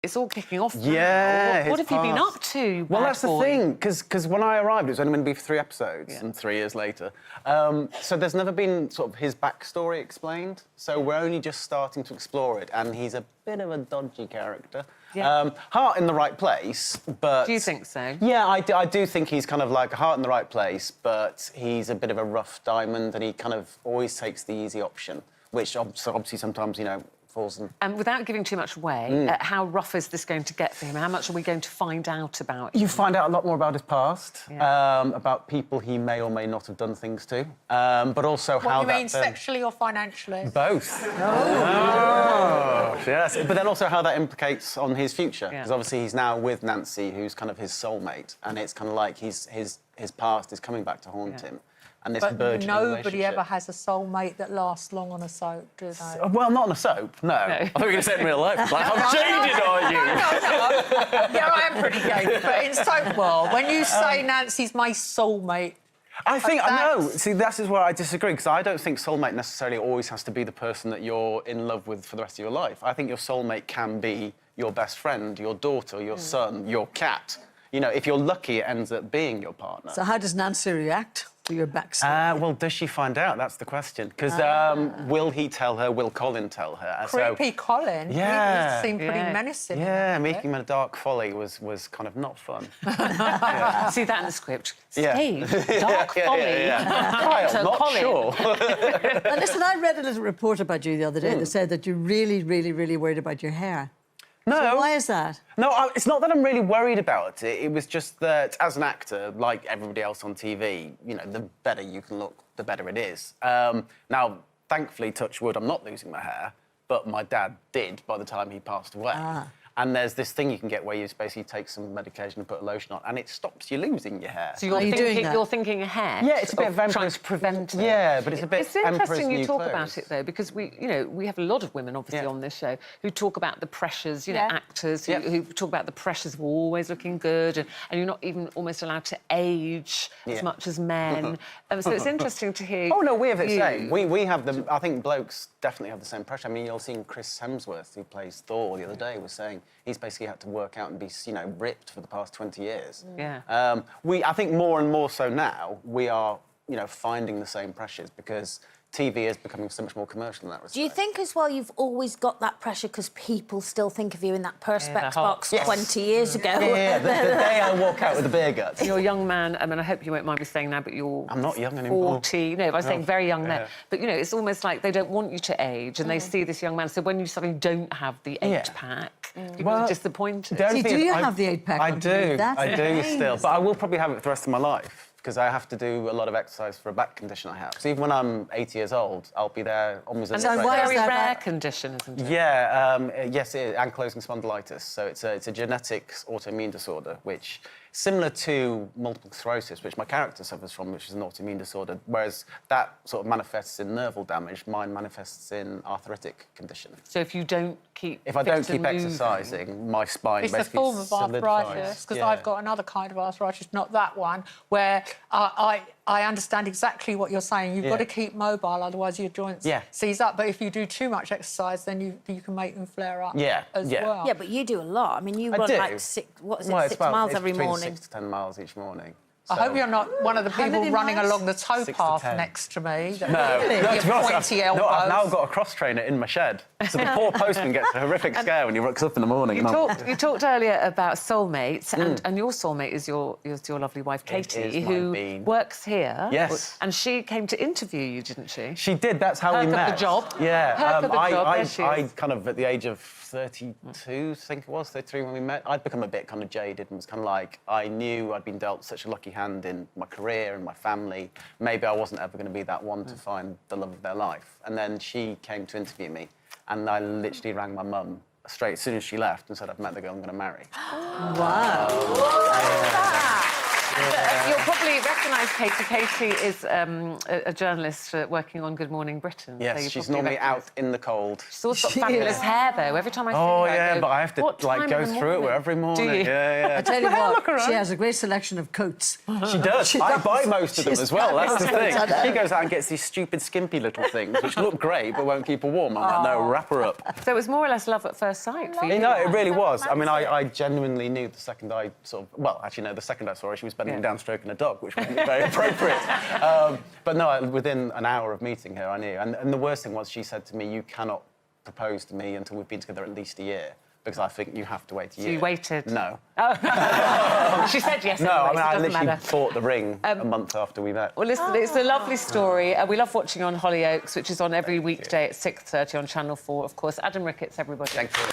it's all kicking off now. Yeah, What have you been up to, Well, bad that's the boy? thing, because when I arrived, it was only going to be for 3 episodes, and 3 years later. So there's never been sort of his backstory explained, so we're only just starting to explore it, and he's a bit of a dodgy character. Yeah. Heart in the right place, but... Do you think so? Yeah, I do think he's kind of like a heart in the right place, but he's a bit of a rough diamond, and he kind of always takes the easy option, which obviously sometimes, you know, falls in... And without giving too much away, how rough is this going to get for him? How much are we going to find out about him? You find out a lot more about his past, about people he may or may not have done things to, but also how What, you mean sexually or financially? Both. Oh, yes. But then also how that implicates on his future, because obviously he's now with Nancy, who's kind of his soulmate, and it's kind of like his past is coming back to haunt him. And this But nobody ever has a soulmate that lasts long on a soap, do they? Well, not on a soap, no. I thought you were going to say it in real life. Like, how jaded are you? No. Yeah, I am pretty gay, but in soap world, when you say Nancy's my soulmate... I think, no, see, this is where I disagree, because I don't think soulmate necessarily always has to be the person that you're in love with for the rest of your life. I think your soulmate can be your best friend, your daughter, your son, your cat. You know, if you're lucky, it ends up being your partner. So how does Nancy react to your backstory? Well, does she find out? That's the question. Because will he tell her? Will Colin tell her? Creepy Colin. Yeah. He seemed pretty menacing. Yeah, making him a dark folly was kind of not fun. See that in the script. Yeah. Steve, dark folly. Kyle, not Colin. sure. Now, listen, I read a little report about you the other day that said that you're really, really, really worried about your hair. No. So why is that? No, it's not that I'm really worried about it. It was just that, as an actor, like everybody else on TV, you know, the better you can look, the better it is. Now, thankfully, touch wood, I'm not losing my hair, but my dad did by the time he passed away. And there's this thing you can get where you basically take some medication and put a lotion on, and it stops you losing your hair. So you're thinking ahead. Yeah, it's a bit of trying to prevent it. Yeah, but it's a bit. It's interesting you talk clothes. about it though, because we have a lot of women obviously on this show who talk about the pressures. You know, actors who talk about the pressures of always looking good, and you're not even almost allowed to age as much as men. So it's interesting to hear. Oh no, we have the same. We have the. I think blokes definitely have the same pressure. I mean, you're seeing Chris Hemsworth, who plays Thor, the other day, was saying he's basically had to work out and be, you know, ripped for the past 20 years. Yeah. I think more and more so now, we are, you know, finding the same pressures because TV is becoming so much more commercial in that respect. Do you think as well you've always got that pressure because people still think of you in that Perspex box 20 years ago? Yeah, the day I walk out with a beer gut. You're a young man, I mean, I hope you won't mind me saying now, but I'm not young anymore. 40. No, I was saying very young then. But, you know, it's almost like they don't want you to age and they see this young man. So when you suddenly don't have the 8-pack, people are disappointed. See, do you have the 8-pack? I do. That's I do amazing. still. But I will probably have it for the rest of my life because I have to do a lot of exercise for a back condition I have. So even when I'm 80 years old, I'll be there almost And as it's a a very rare condition, isn't it? Yeah, yes, it is, ankylosing spondylitis. So it's a genetic autoimmune disorder, which similar to multiple sclerosis, which my character suffers from, which is an autoimmune disorder, whereas that sort of manifests in nerval damage, mine manifests in arthritic condition. So if you don't keep If I don't fit keep and moving, exercising, my spine It's a basically form of arthritis, solidifies. because I've got another kind of arthritis, not that one, where I understand exactly what you're saying. You've got to keep mobile, otherwise your joints seize up. But if you do too much exercise, then you can make them flare up as well. Yeah, but you do a lot. I mean, you run like 6 it's miles every between morning. 6 to 10 miles each morning. I hope you're not one of the people many running miles? along the 6 to towpath 10. next to me. No, Your to be honest, pointy elbows. I've now got a cross trainer in my shed. So the poor postman gets a horrific scare when he wakes up in the morning. You talked earlier about soulmates, and your soulmate is your lovely wife, Katy, who works here. Yes. And she came to interview you, didn't she? She did, that's how we met. Perk of the job. Yeah. Perk of the job, there she I is. kind of, at the age of 32, I think it was, 33 when we met, I'd become a bit kind of jaded and was kind of like, I knew I'd been dealt such a lucky hand in my career and my family. Maybe I wasn't ever going to be that one to find the love of their life. And then she came to interview me, and I literally rang my mum straight as soon as she left and said, I've met the girl I'm going to marry. Wow. You'll probably recognise Katy. Katy is a journalist working on Good Morning Britain. Yes, so she's normally out in the cold. She's also got fabulous hair, though. Every time I see her, Oh, I yeah, go, but I have to, like, go through it every morning. Do you? Yeah, yeah. I tell you what, she has a great selection of coats. She does. I buy most of them as well. That's the thing. fabulous. She goes out and gets these stupid, skimpy little things, which look great, but won't keep her warm. I'm like, no, wrap her up. So it was more or less love at first sight for you. No, it really was. I mean, I genuinely knew the second I sort of... Well, actually, no, the second I saw her, she was bending down stroking a dog, which wasn't very appropriate. But no, within an hour of meeting her, I knew. And the worst thing was she said to me, you cannot propose to me until we've been together at least a year, because I think you have to wait a year. So you waited? No. Oh. She said yes. No, anyway, I mean, so it I doesn't literally matter. bought the ring a month after we met. Well, listen, it's a lovely story. We love watching on Hollyoaks, which is on every weekday at 6:30 on Channel 4, of course. Adam Rickitt, everybody. Thank you.